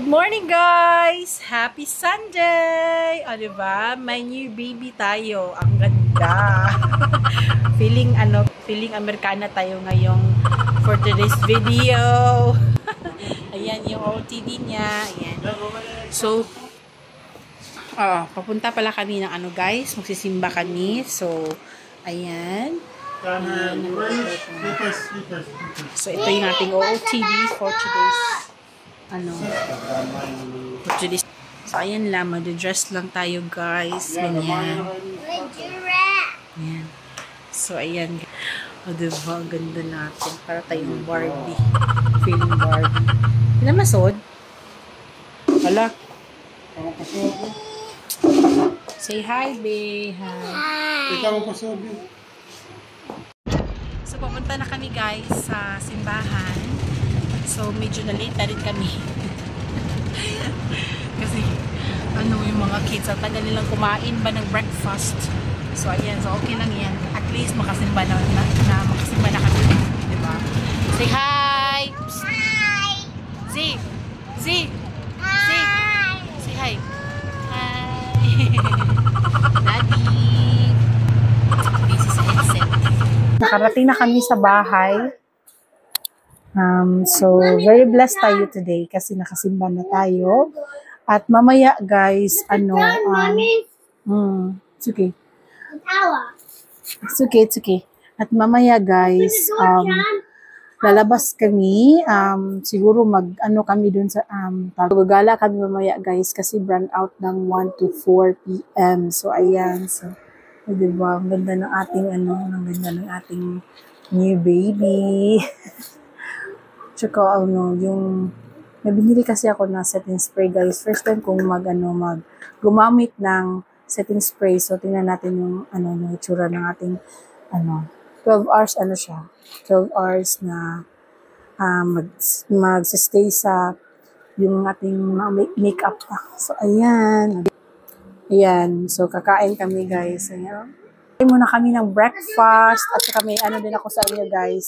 morning guys! Happy Sunday! O diba? May new baby tayo. Ang ganda. feeling Amerikana tayo ngayong for today's video. Ayan yung OOTD niya. Ayan. So, papunta pala kami ng guys. Magsisimba kami. So, ayan. So, ito yung ating OOTD for today's So, ayan lang. Mag-dress lang tayo, guys. Ganyan. Ayan. So, ayan. O, diba? Ang ganda natin. Para tayong Barbie. Feeling Barbie. Pinamasod? Wala. Say hi, babe. Hi. So, pupunta na kami, guys, sa simbahan. So, medyo na-late na rin kami. Kasi, yung mga kids, ang tagal nilang kumain ba ng breakfast. So, ayan. So, okay lang yan. At least, makasimba na kami. Diba? Say hi! Hi! Z! Hi! Say hi! Hi! Daddy! Busy sa headset. Nakarating na kami sa bahay. So, very blessed tayo today kasi nakasimba na tayo. At mamaya, guys, it's okay. It's okay. At mamaya, guys, lalabas kami. Siguro kami dun sa, gagala kami mamaya, guys, kasi brand out ng 1 to 4 p.m. So, ayan. So, diba, ang ganda ng ating, new baby. Tsaka, yung may binili kasi ako na setting spray, guys. First time kong gumamit ng setting spray. So, tingnan natin yung itsura ng ating 12 hours siya. 12 hours na mag-stay sa yung ating makeup. So, ayan. Ayan. So, kakain kami, guys. Ayan. Kain muna kami ng breakfast. At saka may din ako sa inyo, guys.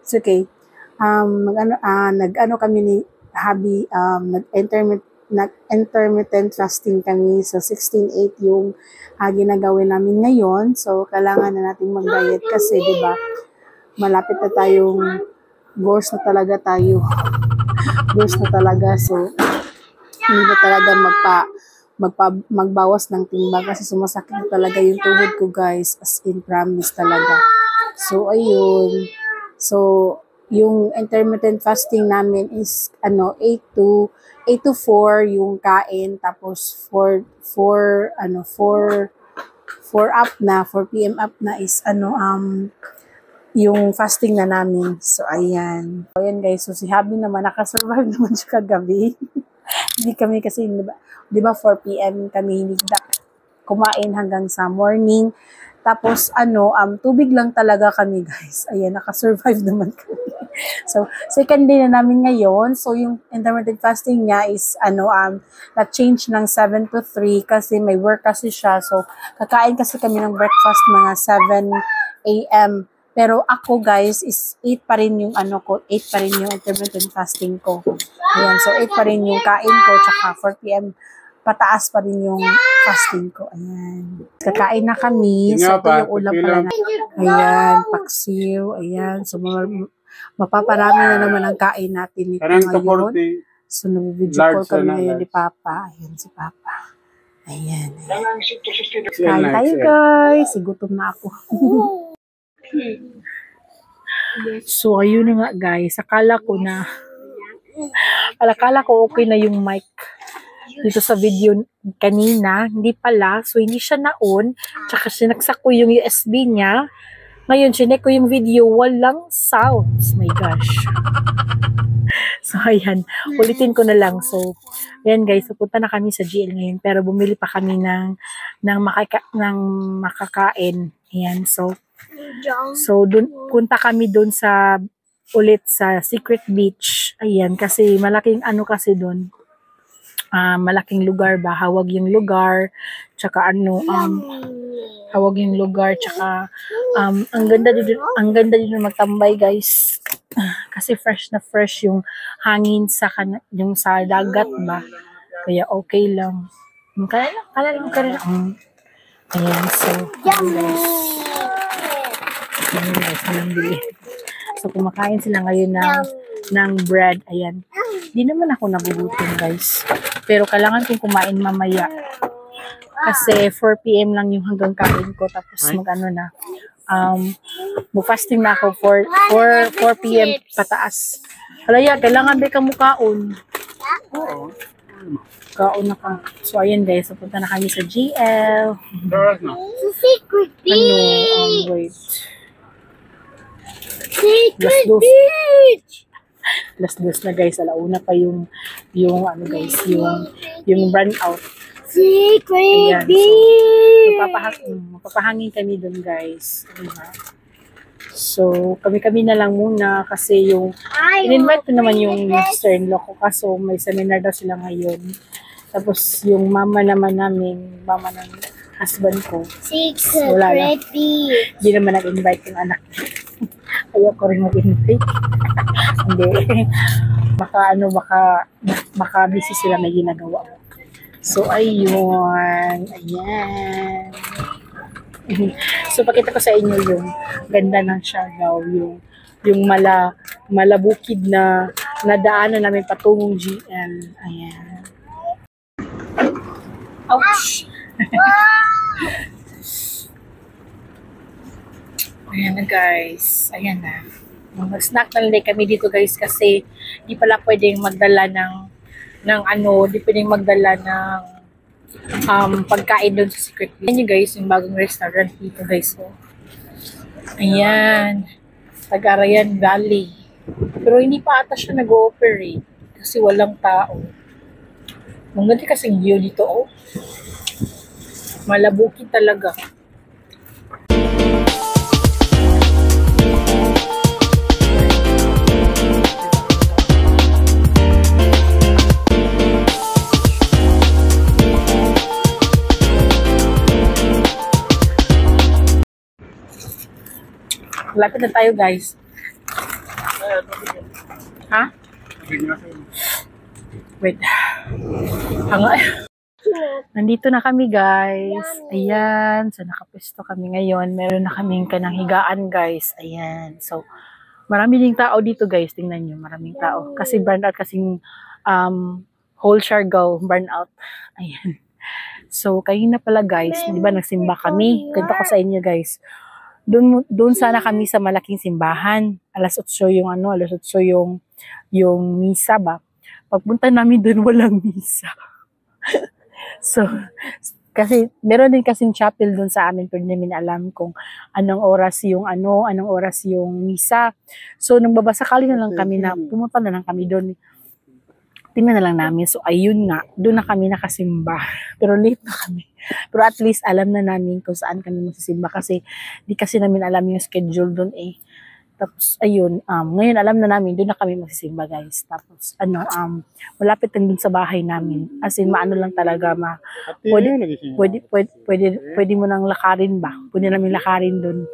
It's okay. Kami ni Habi, nag-intermittent fasting kami. So, 16-8 yung ginagawin namin ngayon. So, kailangan na natin mag-diet kasi, di ba, malapit na tayong goals na talaga tayo. Goals na talaga. So, hindi na talaga magbawas ng timbang kasi sumasakit na talaga yung tuhod ko, guys. As in, promise talaga. So, ayun. So, yung intermittent fasting namin is 8 to 4 yung kain, tapos 4 p.m. up na is yung fasting na namin. So ayan. So ayan, guys, so si Habi naman nakasurvive naman siya kagabi. Hindi kami kasi, di ba 4 p.m. kami hindi kumain hanggang sa morning. Tapos, tubig lang talaga kami, guys. Ayan, nakasurvive naman kami. So, second day na namin ngayon. So, yung intermittent fasting niya is, na-change ng 7 to 3 kasi may work kasi siya. So, kakain kasi kami ng breakfast mga 7 a.m. Pero ako, guys, is 8 pa rin yung 8 pa rin yung intermittent fasting ko. Ayan, so 8 pa rin yung kain ko, tsaka 4 p.m. pataas pa rin yung fasting ko. Ayan. Kakain na kami. So, ito yung ulam pala na. Ayan, paksiw. Ayan. So, mapaparami na naman ang kain natin nito ngayon. So, nag-video call kami ngayon ni Papa. Ayan, si Papa. Ayan. Kain tayo, guys. Gutom na ako. So, ayun na nga, guys. Akala ko okay na yung mic dito sa video kanina, hindi pala. So, hindi siya na-on. Tsaka sinaksak ko yung USB niya. Ngayon, sinek ko yung video, walang sounds. My gosh. So, ayan. Ulitin ko na lang. So, ayan, guys. Pupunta na kami sa GL ngayon. Pero bumili pa kami ng makakain. Ayan. So, punta kami dun ulit sa Secret Beach. Ayan. Kasi malaking kasi dun. Malaking lugar ba, hawag yung lugar, tsaka hawag yung lugar, tsaka ang ganda din magtambay, guys. Kasi fresh na fresh yung hangin sa yung sa dagat ba. Kaya okay lang. Kala lang. Ayan, so, ayan guys, walang bili. So, kumakain sila ngayon ng bread. Ayan. Di naman ako nagugutom guys. Pero kailangan kong kumain mamaya. Kasi 4 p.m. lang yung hanggang kain ko. Tapos mag-ano na. Fasting na ako for 4 p.m. pataas. Halaya, kailangan ba ka mukaon? Oo. Kaon na ka. So, ayan guys. Punta na kami sa GL. Secret beach! Wait. Secret beach! Last na guys. Alauna pa yung ano guys, yung run out. Secret Ayan, beach! So, magpapahangin kami dun guys. So, kami na lang muna kasi in-invite ko naman yung sister-in-law ko kaso may seminar daw sila ngayon. Tapos, yung mama naman namin, mama ng husband ko, wala lang. Secret beach! Hindi naman nag-invite yung anak. Ayoko rin mag-invite. Hindi. Baka busy sila may ginagawa. So, ayun. Ayan. So, pakita ko sa inyo yung ganda ng Siargao, yung malabukid na daanan namin patungong GL. Ayan. Ouch! Ayan na guys. Ayan na. Mag-snack na lang kami dito guys kasi di pala pwedeng magdala di pwedeng magdala ng pagkain doon sa Secret Beach. Ayan nyo guys, yung bagong restaurant dito guys. Oh. Ayan. Tagarayan Valley. Pero hindi pa ata siya nag-ooperate kasi walang tao. Maganda kasing view dito oh. Malabukid talaga. Lapit na tayo guys. Ha? Wait. Nandito na kami guys. Ayan. So nakapwesto kami ngayon. Meron na kaming kanang higaan guys. Ayan. So marami ding tao dito guys. Tingnan nyo. Maraming tao. Kasi burnout kasing whole Siargao burnout. Ayan. So kayo na pala guys. Di ba nagsimba kami? Kwento ko sa inyo guys. Doon sana kami sa malaking simbahan. Alas 8 yung misa ba. Pagpunta namin doon walang misa. So, kasi meron din kasing chapel doon sa amin pero hindi namin alam kung anong oras yung misa. So, nagbabasakali na lang kami na pumunta na lang kami doon. Tingnan na lang namin. So, ayun nga. Doon na kami nakasimba. Pero late na kami. Pero at least alam na namin kung saan kami magsisimba kasi di kasi namin alam yung schedule doon eh. Tapos, ayun. Ngayon alam na namin. Doon na kami magsisimba guys. Tapos, malapit lang doon sa bahay namin. As in, maano lang talaga. Pwede mo nang lakarin ba? Pwede namin lakarin doon.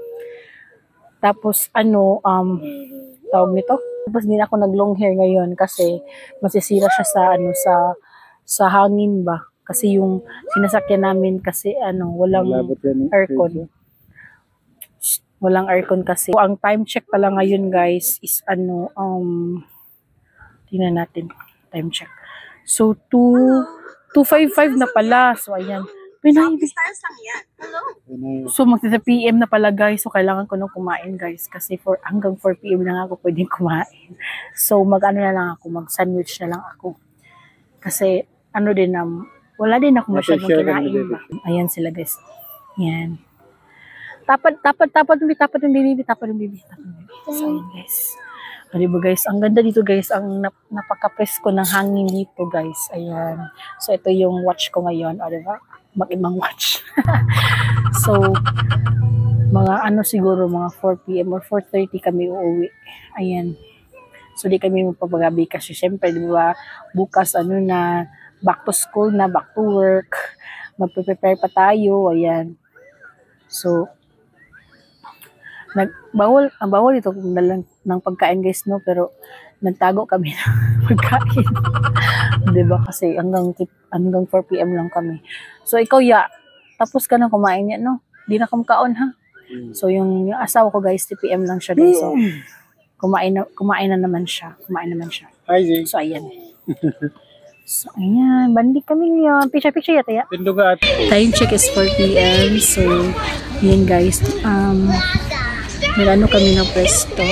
Tapos, tawag nito? Tapos din ako nag-long hair ngayon kasi masisira siya sa hangin ba. Kasi yung sinasakyan namin kasi walang aircon. Walang aircon kasi. So, ang time check pala ngayon guys is tingnan natin. Time check. So 2:55 na pala. So ayan. So magti-3 PM na pala guys. So kailangan ko nang kumain guys kasi hanggang 4 PM lang ako pwedeng kumain. So na lang ako, mag-sandwich na lang ako. Kasi wala din ako masyadong kinain ba. Ayan sila guys. Ayan. Tapat yung baby. So ayan guys. O, diba guys, ang ganda dito guys, ang napaka-presko ng hangin dito guys. Ayan. So ito yung watch ko ngayon. O diba? Mag-ibang watch. So, siguro mga 4 PM or 4:30 kami uuwi. Ayan. So, di kami magpapagabi kasi syempre, di ba, bukas na, back to school na, back to work. Magpe-prepare pa tayo. Ayan. So, ang bawal ito kung dalang ng pagkain guys, no? Pero nagtago kami ng pagkain. Diba? Kasi hanggang 4 p.m. lang kami. So, ikaw, tapos ka na kumain yan, no? Di na kamkaon, ha? So, yung asawa ko, guys, 2 p.m. lang siya, guys. So, kumain na naman siya. Hi, Zay. So, ayan. So, ayan. Bandi kami ngayon. Picture yata, ya? Tindugat. Time check is 4 p.m. So, yan, guys. Nagano kami ng pwesto.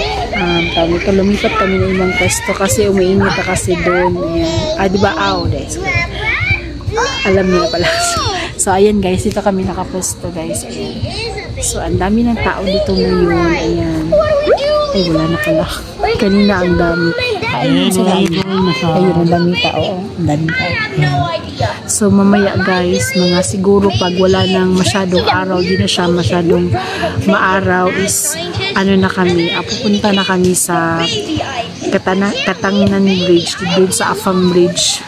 Lumipat kami ng ibang pwesto kasi umiinit na kasi doon. Ayan. Diba? Guys. Alam niyo na pala. So, ayan, guys. Dito kami nakapwesto, guys. Ayan. So, ang dami ng tao dito ngayon. Ayan. Ay, wala na pala. Kanina ang dami. Ayun, ang daming tao. Ang daming tao. So, mamaya, guys, siguro pag wala nang masyadong araw, di na siya masyadong maaraw, is, na kami, pupunta na kami sa Katanginan Bridge, doon sa Afang Bridge.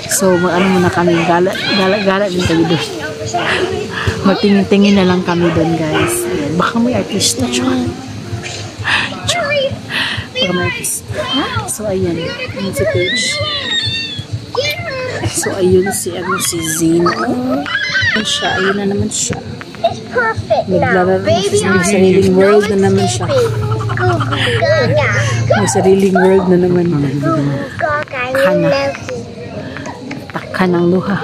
So, muna kami, gala din kami doon. Magtingin-tingin na lang kami doon, guys. Ayan. Baka may artista, So, ayan. Ayan si Paige. So, ayun si Zina. Ayun na naman siya. Naglalaro na siya. May sariling world na naman siya. May sariling world na naman. Takka ng luha.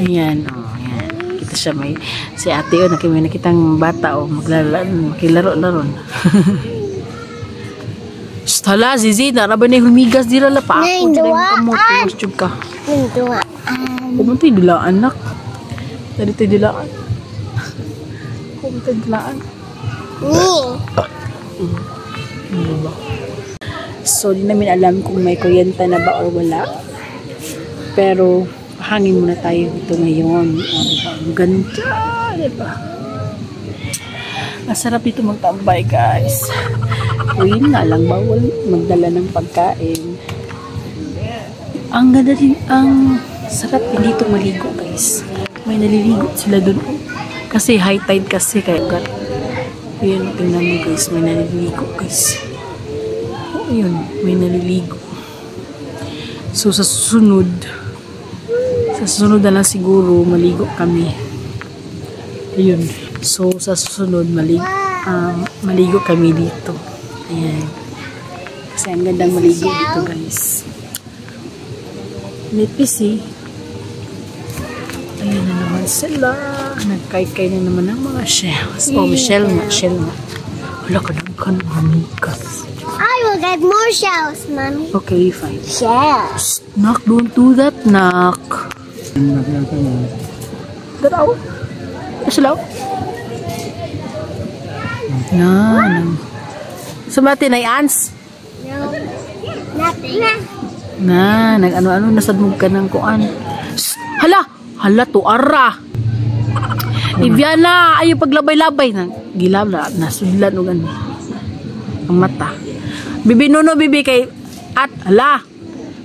Ayan. Ayan. Kita siya si ate may nakitang bata makilaro na ron. Hala, Zizi, naraba na yung humigas di rala pa ako. Diyan yung kamot, masjug ka. Kumunta yung dilaan, nak. Dari tayo dilaan. Kumunta yung dilaan. So, di namin alam kung may kuryenta na ba o wala. Pero, hangin muna tayo ito ngayon. Diba? Ganda, diba? Masarap ito magtambay, guys. Yun nga lang, bawal magdala ng pagkain. Ang ganda din, ang sarap din dito maligo, guys. May naliligo sila dun. Kasi high tide kasi, kaya yun, tingnan mo, guys. May naliligo, guys. Yun, may naliligo. So, sa susunod na lang siguro, maligo kami. Ayun. So, sa susunod, maligo kami dito. Ayan. Kasi ang gandang maligo dito, guys. May PC. Ayan na naman sila. Nagkay-kay na naman ang mga shells. Oh, shell nga. Wala ka ng kanamikas. I will get more shells, Mommy. Okay, fine. Shells. Knock, don't do that, knock. Get out. Slow. No. Sumati na ants? No. Nothing. Nag-ano-ano, nasadmog ka ng kuan. Hala, tuara. Ivyana, ayaw paglabay-labay. Gilab na, nasudlan o gani. Ang mata. Bibi, nuno, bibi, kay,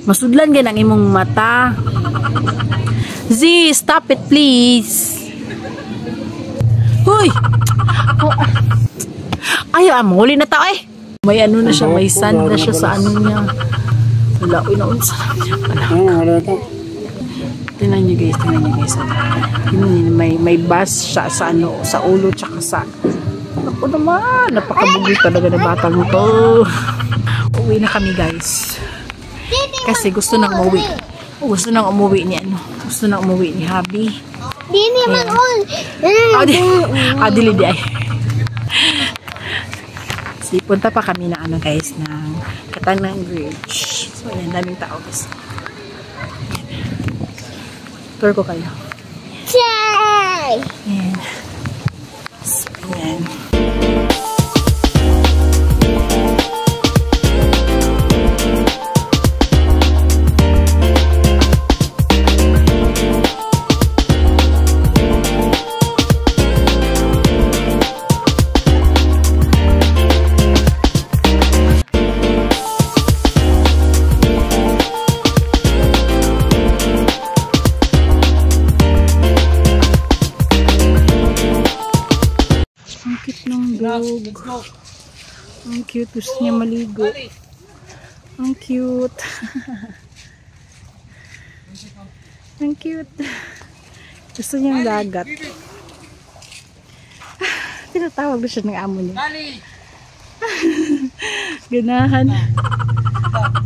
masudlan gan ang imong mata. Z, stop it, please. Huy! Ayaw, huli na tao eh. May ano na siya, may sand na siya sa ano niya. Wala, unsa niya pala. Tingnan niyo guys. May bus siya sa ano, sa ulo tsaka sa. Ako naman, napakabugi talaga na batang to. Uwi na kami, guys. Kasi gusto nang umuwi. Gusto nang umuwi ni Habi. Dini man all. Dili di ay. Punta pa kami na guys, ng Katanginan Bridge. So, ayan, daming tao guys. Tour ko kayo. Yay! Ayan. So, ayan. Ang cute. Gusto niya maligo. Ang cute. Ang cute. Gusto niyang dagat. Tinatawag na siya ng amo niya. Ganahan.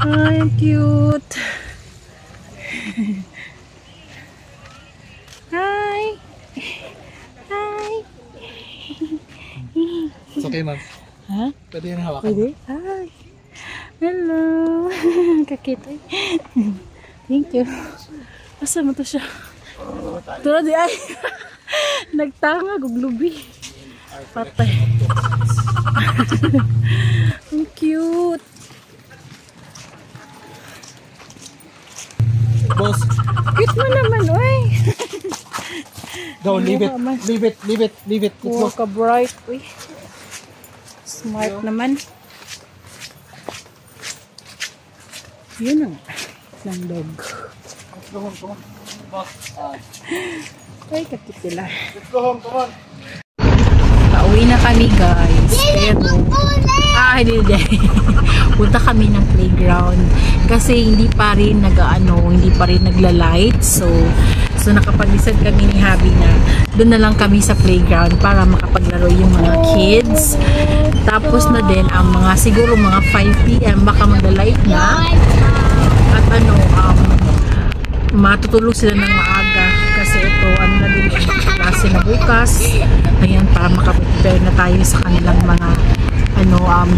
Ay, ang cute. Hi. Hi. It's okay, ma'am. Ha? Pwede yun hawakan. Pwede? Hi. Hello. Kakita. Thank you. Asa mo to siya? Tulad di ay. Nagtanga, guglubi. Patay. Ang cute. Boss, Cute mo naman, oy. go, leave it. Leave it, leave it, leave it. Let's go. Wow, ka-bright. Uy. Smart naman. Yun ang dog. Let's go home, come on. Boss, Ay, kakit sila. let's go home, come on. Pauwi na kami, guys. Pero, hindi. Punta kami ng playground. Kasi hindi pa rin hindi pa rin nagla-light. So nakapag-decide kami ni Habi na doon na lang kami sa playground para makapaglaro yung mga kids. Tapos na din ang siguro mga 5 PM baka magla-light na. At matutulog sila ng maaga kasi ito na din ang klase na bukas. Ayan, para makaprepare na tayo sa kanilang mga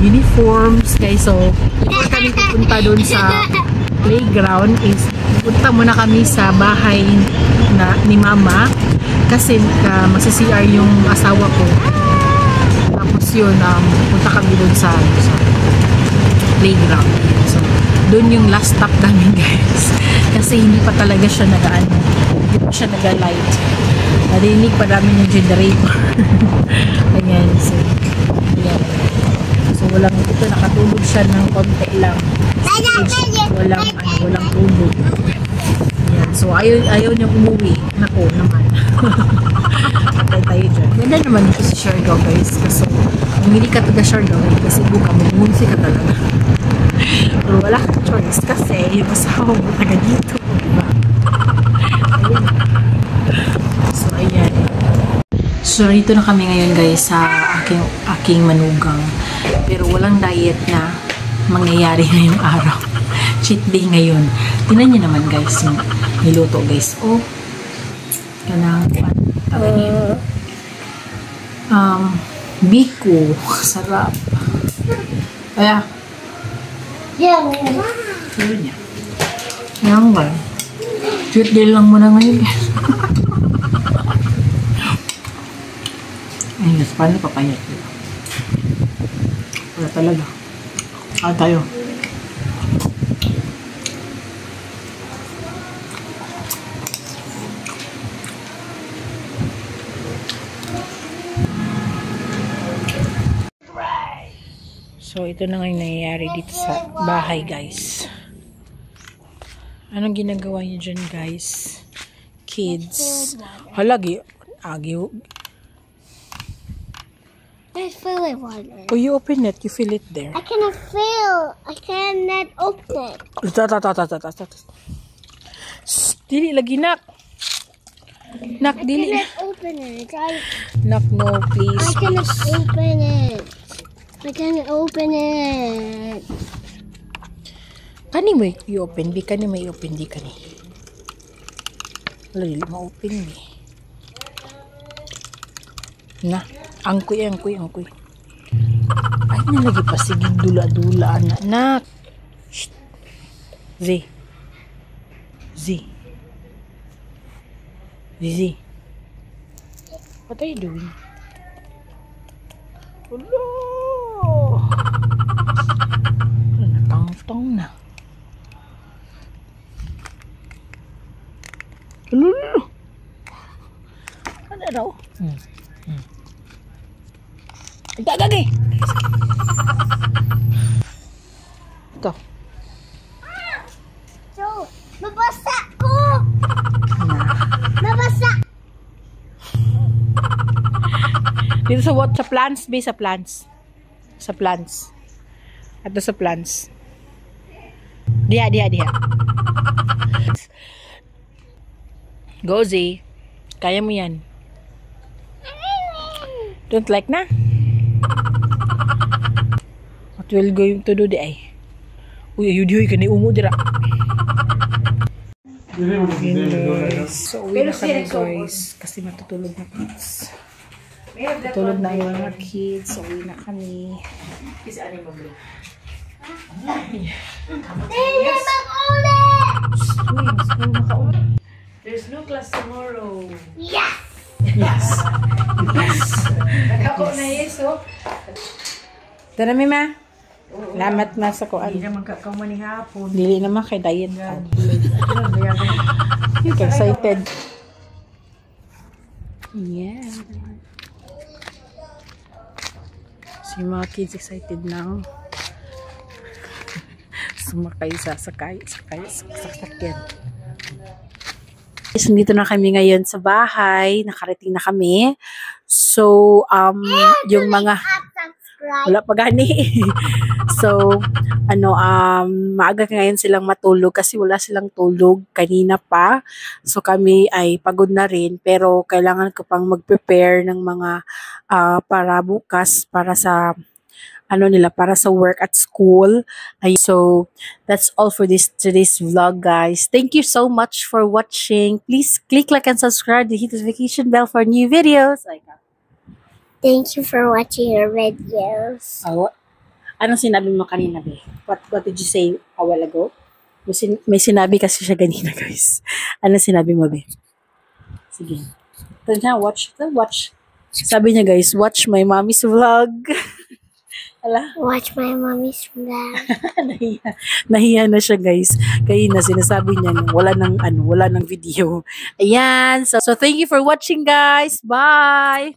uniforms, guys. So before kami pupunta doon sa playground is punta muna kami sa bahay ni mama kasi magsi-CR yung asawa ko. Tapos yun, punta kami doon sa playground. So doon yung last stop namin, guys. Kasi hindi pa talaga siya hindi pa siya nag-light. Narinig pa namin yung generator. Ayan, so ayan. So walang ito, nakatulog siya ng konti lang. Walang tulog. Ayan, so ayaw niyang umuwi. Nako naman. Patay tayo dyan. Ganda naman ito si Shargo, guys. Kasi kung hindi ka taga Shargo, kasi buka magbunsi ka talaga. Pero wala kang choice kasi yung asawa mo taga dito, diba? Ayun. So ayan. So dito na kami ngayon, guys, sa aking manugang. Pero walang diet na mangyayari ngayong araw. Cheat day ngayon. Tingnan niyo naman, guys, yung niluto, guys. Oh, kanang biko. Sarap. Kaya yun niya. Yan ba? Cheat day lang muna ngayon, guys. Ay, guys, paano papayat? Wala talaga. Tayo. So, ito na nga yung nangyayari dito sa bahay, guys. Anong ginagawa niyo dyan, guys? Kids. Halagi. Agyo. There's filling water. Oh, you open it. You feel it there. I cannot open it. Dili lagi, nak. Nak, dili. I cannot open it. Nak, no, please. I cannot open it. I cannot open it. Kani mo i-open, bi kani mo i-open, di kani. Wala, dili ma-open, bi. Na, angkoy. Ay, nalagi pa, sige, dula-dula, anak. Shh. Z. What are you doing? Hello. Natang-tang na. Hello. Ano daw? Gagagi. Ito. So, mabasa ko. Mabasa. Dito sa what? Sa plants? Be sa plants. Sa plants. Ato sa plants. Diha. Go, Z. Kaya mo yan. Don't like na? What will going to do di ay? Uy, ayun ka na ungo dira. So, uwi na kami guys. Kasi matutulog na kids. Matutulog na yung mga kids. So, uwi na kami. Kasi ano yung mag-blow? There's no class tomorrow. Yes! Ako na yeso. Tara, Mima. Lamat na sa kuan. Hindi naman kakaman ni hapon. Dili naman kay diet. Excited. Yeah. Si mga kids excited na sumakay sa sakyan. Guys, nandito na kami ngayon sa bahay. Nakarating na kami. So, yung mga wala pa gani. So, maaga ngayon silang matulog kasi wala silang tulog kanina pa. So, kami ay pagod na rin pero kailangan ko pang mag-prepare ng mga para bukas para sa para sa work at school. So, that's all for today's vlog, guys. Thank you so much for watching. Please click like and subscribe to hit the notification bell for new videos. Thank you for watching our videos. Oh, anong sinabi mo kanina, be? What did you say a while ago? May sinabi kasi siya ganina, guys. Anong sinabi mo, be? Sige. Watch. Sabi niya, guys, watch my mommy's vlog. Watch my mommy's vlog. Nahiya na siya, guys. Kaya na sinasabi niya wala nang video. Ayan. So thank you for watching, guys. Bye.